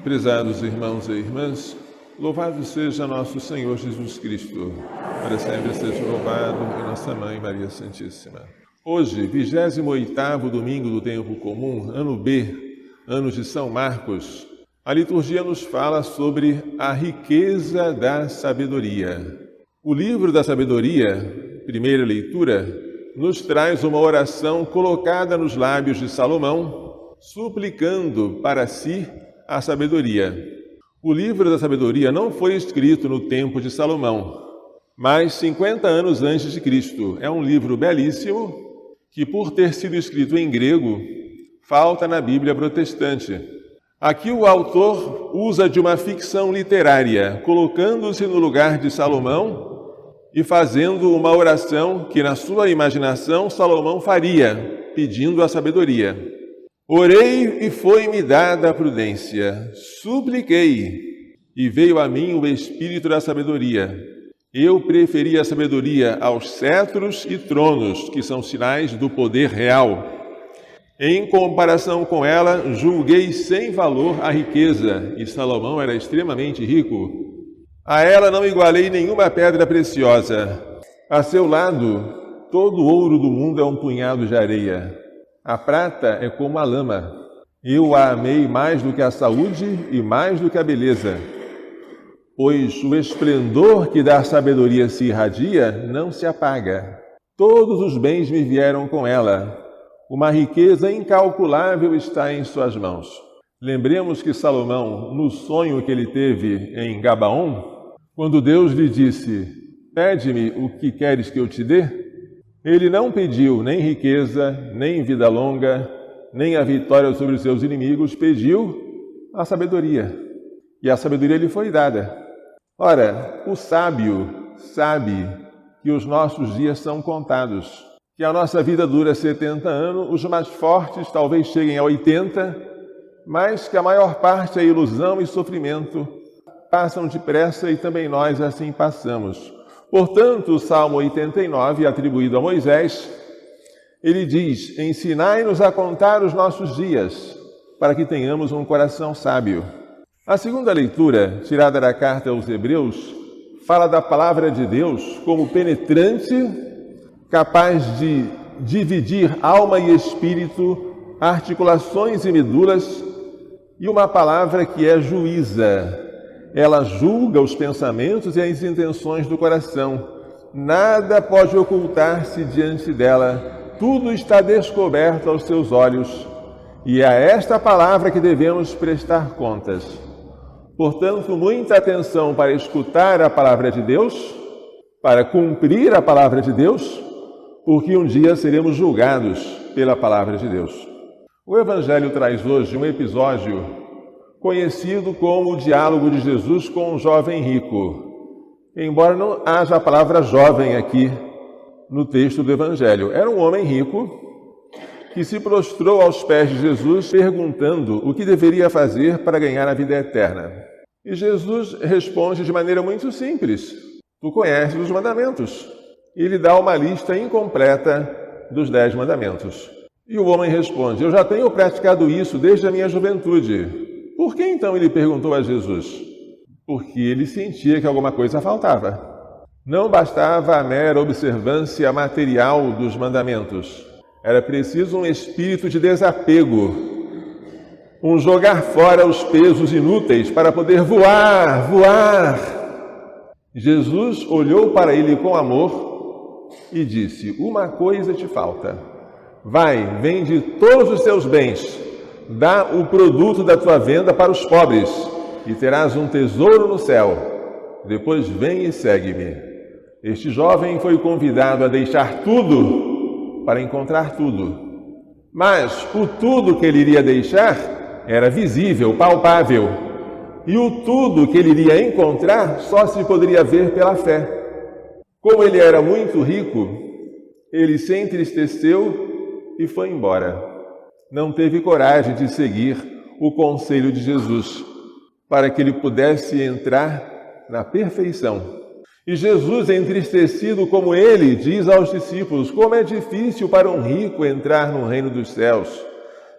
Prezados irmãos e irmãs, louvado seja nosso Senhor Jesus Cristo, para sempre seja louvado, e nossa Mãe Maria Santíssima. Hoje, 28º domingo do tempo comum, ano B, ano de São Marcos, a liturgia nos fala sobre a riqueza da sabedoria. O livro da sabedoria, primeira leitura, nos traz uma oração colocada nos lábios de Salomão, suplicando para si a sabedoria. O livro da sabedoria não foi escrito no tempo de Salomão, mas 50 anos antes de Cristo. É um livro belíssimo que, por ter sido escrito em grego, falta na Bíblia protestante. Aqui o autor usa de uma ficção literária, colocando-se no lugar de Salomão e fazendo uma oração que, na sua imaginação, Salomão faria, pedindo a sabedoria. Orei e foi-me dada a prudência, supliquei e veio a mim o espírito da sabedoria. Eu preferi a sabedoria aos cetros e tronos, que são sinais do poder real. Em comparação com ela, julguei sem valor a riqueza, e Salomão era extremamente rico. A ela não igualei nenhuma pedra preciosa. A seu lado, todo o ouro do mundo é um punhado de areia. A prata é como a lama. Eu a amei mais do que a saúde e mais do que a beleza. Pois o esplendor que da sabedoria se irradia não se apaga. Todos os bens me vieram com ela. Uma riqueza incalculável está em suas mãos. Lembremos que Salomão, no sonho que ele teve em Gabaon, quando Deus lhe disse, pede-me o que queres que eu te dê, ele não pediu nem riqueza, nem vida longa, nem a vitória sobre os seus inimigos, pediu a sabedoria. E a sabedoria lhe foi dada. Ora, o sábio sabe que os nossos dias são contados, que a nossa vida dura 70 anos, os mais fortes talvez cheguem a 80, mas que a maior parte é ilusão e sofrimento, passam depressa e também nós assim passamos. Portanto, o Salmo 89, atribuído a Moisés, ele diz, ensinai-nos a contar os nossos dias, para que tenhamos um coração sábio. A segunda leitura, tirada da carta aos Hebreus, fala da palavra de Deus como penetrante, capaz de dividir alma e espírito, articulações e medulas, e uma palavra que é juíza. Ela julga os pensamentos e as intenções do coração. Nada pode ocultar-se diante dela. Tudo está descoberto aos seus olhos. E é a esta palavra que devemos prestar contas. Portanto, muita atenção para escutar a palavra de Deus, para cumprir a palavra de Deus, porque um dia seremos julgados pela palavra de Deus. O Evangelho traz hoje um episódio conhecido como o diálogo de Jesus com um jovem rico. Embora não haja a palavra jovem aqui no texto do Evangelho. Era um homem rico que se prostrou aos pés de Jesus perguntando o que deveria fazer para ganhar a vida eterna. E Jesus responde de maneira muito simples. Tu conheces os mandamentos. E ele dá uma lista incompleta dos 10 mandamentos. E o homem responde, eu já tenho praticado isso desde a minha juventude. Por que então ele perguntou a Jesus? Porque ele sentia que alguma coisa faltava. Não bastava a mera observância material dos mandamentos. Era preciso um espírito de desapego, um jogar fora os pesos inúteis para poder voar. Jesus olhou para ele com amor e disse, uma coisa te falta. Vai, vende todos os teus bens, dá o produto da tua venda para os pobres e terás um tesouro no céu. Depois vem e segue-me. Este jovem foi convidado a deixar tudo para encontrar tudo. Mas o tudo que ele iria deixar era visível, palpável. E o tudo que ele iria encontrar só se poderia ver pela fé. Como ele era muito rico, ele se entristeceu e foi embora. Não teve coragem de seguir o conselho de Jesus, para que ele pudesse entrar na perfeição. E Jesus, entristecido como ele, diz aos discípulos, como é difícil para um rico entrar no reino dos céus.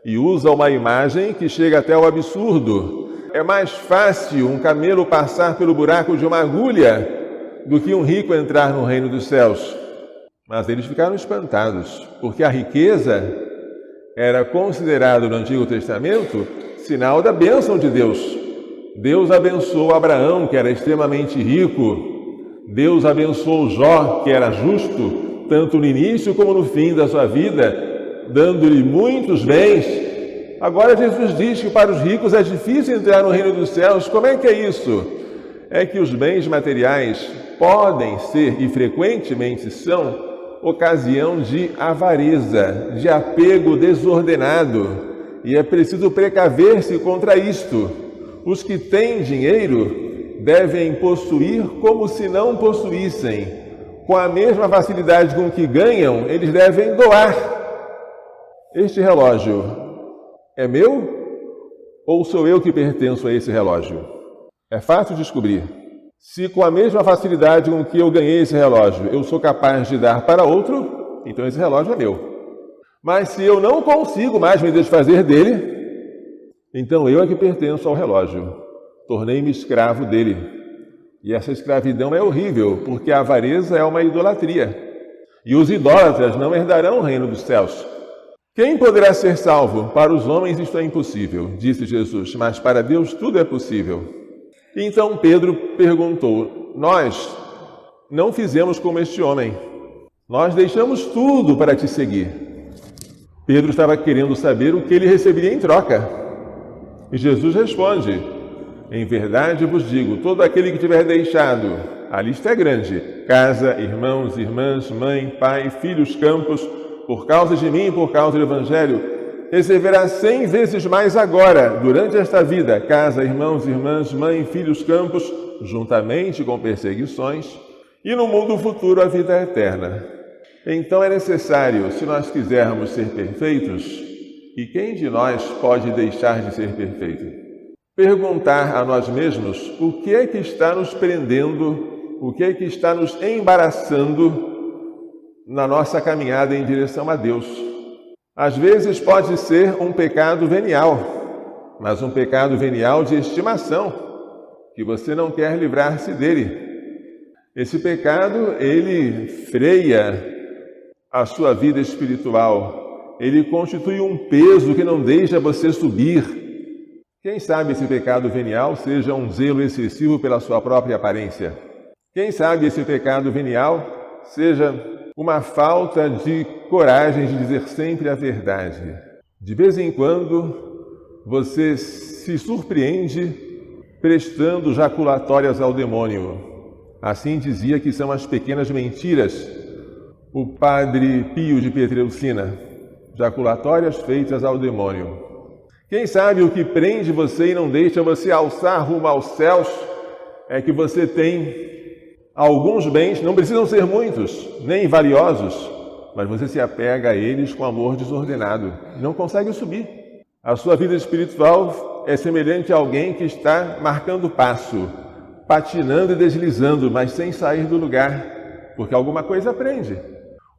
E usa uma imagem que chega até ao absurdo. É mais fácil um camelo passar pelo buraco de uma agulha do que um rico entrar no reino dos céus. Mas eles ficaram espantados, porque a riqueza era considerada no Antigo Testamento sinal da bênção de Deus. Deus abençoou Abraão, que era extremamente rico. Deus abençoou Jó, que era justo, tanto no início como no fim da sua vida, dando-lhe muitos bens. Agora Jesus diz que para os ricos é difícil entrar no reino dos céus. Como é que é isso? É que os bens materiais podem ser, e frequentemente são, ocasião de avareza, de apego desordenado. E é preciso precaver-se contra isto. Os que têm dinheiro devem possuir como se não possuíssem. Com a mesma facilidade com que ganham, eles devem doar. Este relógio é meu ou sou eu que pertenço a esse relógio? É fácil descobrir. Se com a mesma facilidade com que eu ganhei esse relógio, eu sou capaz de dar para outro, então esse relógio é meu. Mas se eu não consigo mais me desfazer dele, então eu é que pertenço ao relógio. Tornei-me escravo dele. E essa escravidão é horrível, porque a avareza é uma idolatria. E os idólatras não herdarão o reino dos céus. Quem poderá ser salvo? Para os homens isto é impossível, disse Jesus, mas para Deus tudo é possível. Então Pedro perguntou: nós não fizemos como este homem. Nós deixamos tudo para te seguir. Pedro estava querendo saber o que ele receberia em troca. E Jesus responde: em verdade vos digo, todo aquele que tiver deixado, a lista é grande, casa, irmãos, irmãs, mãe, pai, filhos, campos, por causa de mim e por causa do Evangelho, receberá 100 vezes mais agora, durante esta vida, casa, irmãos, irmãs, mãe, filhos, campos, juntamente com perseguições, e no mundo futuro a vida eterna. Então é necessário, se nós quisermos ser perfeitos, e quem de nós pode deixar de ser perfeito? Perguntar a nós mesmos o que é que está nos prendendo, o que é que está nos embaraçando na nossa caminhada em direção a Deus. Às vezes pode ser um pecado venial, mas um pecado venial de estimação, que você não quer livrar-se dele. Esse pecado, ele freia a sua vida espiritual, ele constitui um peso que não deixa você subir. Quem sabe esse pecado venial seja um zelo excessivo pela sua própria aparência. Quem sabe esse pecado venial seja uma falta de coragem de dizer sempre a verdade. De vez em quando, você se surpreende prestando jaculatórias ao demônio. Assim dizia que são as pequenas mentiras o padre Pio de Pietrelcina, jaculatórias feitas ao demônio. Quem sabe o que prende você e não deixa você alçar rumo aos céus é que você tem alguns bens, não precisam ser muitos, nem valiosos, mas você se apega a eles com amor desordenado, não consegue subir. A sua vida espiritual é semelhante a alguém que está marcando passo, patinando e deslizando, mas sem sair do lugar, porque alguma coisa prende.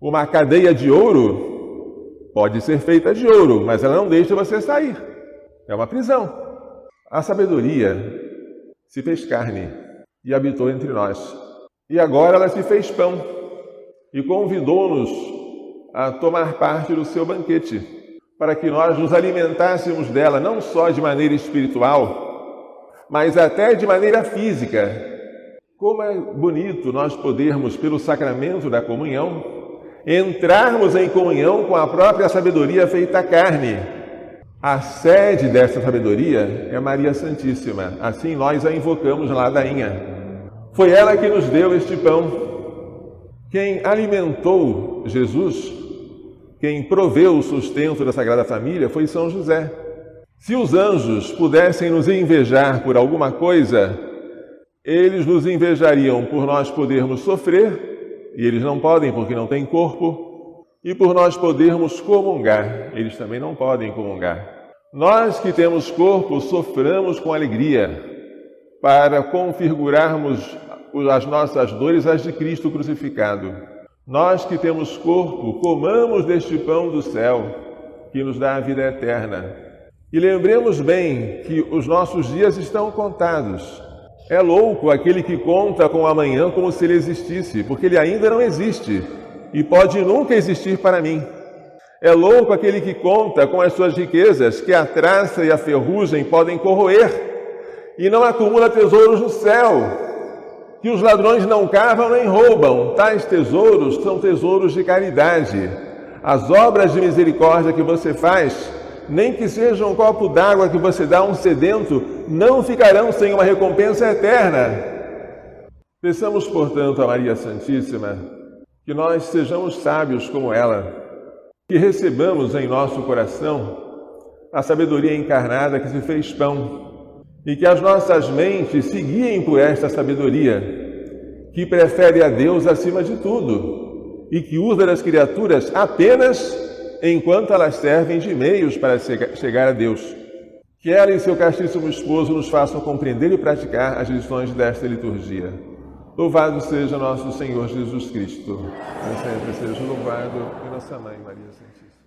Uma cadeia de ouro pode ser feita de ouro, mas ela não deixa você sair. É uma prisão. A sabedoria se fez carne e habitou entre nós. E agora ela se fez pão e convidou-nos a tomar parte do seu banquete, para que nós nos alimentássemos dela, não só de maneira espiritual, mas até de maneira física. Como é bonito nós podermos, pelo sacramento da comunhão, entrarmos em comunhão com a própria sabedoria feita carne. A sede dessa sabedoria é Maria Santíssima, assim nós a invocamos na ladainha. Foi ela que nos deu este pão. Quem alimentou Jesus, quem proveu o sustento da Sagrada Família foi São José. Se os anjos pudessem nos invejar por alguma coisa, eles nos invejariam por nós podermos sofrer, e eles não podem porque não têm corpo, e por nós podermos comungar, eles também não podem comungar. Nós que temos corpo soframos com alegria, para configurarmos as nossas dores às de Cristo crucificado. Nós que temos corpo, comamos deste pão do céu, que nos dá a vida eterna. E lembremos bem que os nossos dias estão contados. É louco aquele que conta com o amanhã como se ele existisse, porque ele ainda não existe e pode nunca existir para mim. É louco aquele que conta com as suas riquezas, que a traça e a ferrugem podem corroer, e não acumula tesouros no céu, que os ladrões não cavam nem roubam. Tais tesouros são tesouros de caridade. As obras de misericórdia que você faz, nem que seja um copo d'água que você dá a um sedento, não ficarão sem uma recompensa eterna. Peçamos, portanto, a Maria Santíssima, que nós sejamos sábios como ela, que recebamos em nosso coração a sabedoria encarnada que se fez pão, e que as nossas mentes se guiem por esta sabedoria, que prefere a Deus acima de tudo, e que usa das criaturas apenas enquanto elas servem de meios para chegar a Deus. Que ela e seu castíssimo esposo nos façam compreender e praticar as lições desta liturgia. Louvado seja nosso Senhor Jesus Cristo. Sempre seja louvado e nossa Mãe Maria Santíssima.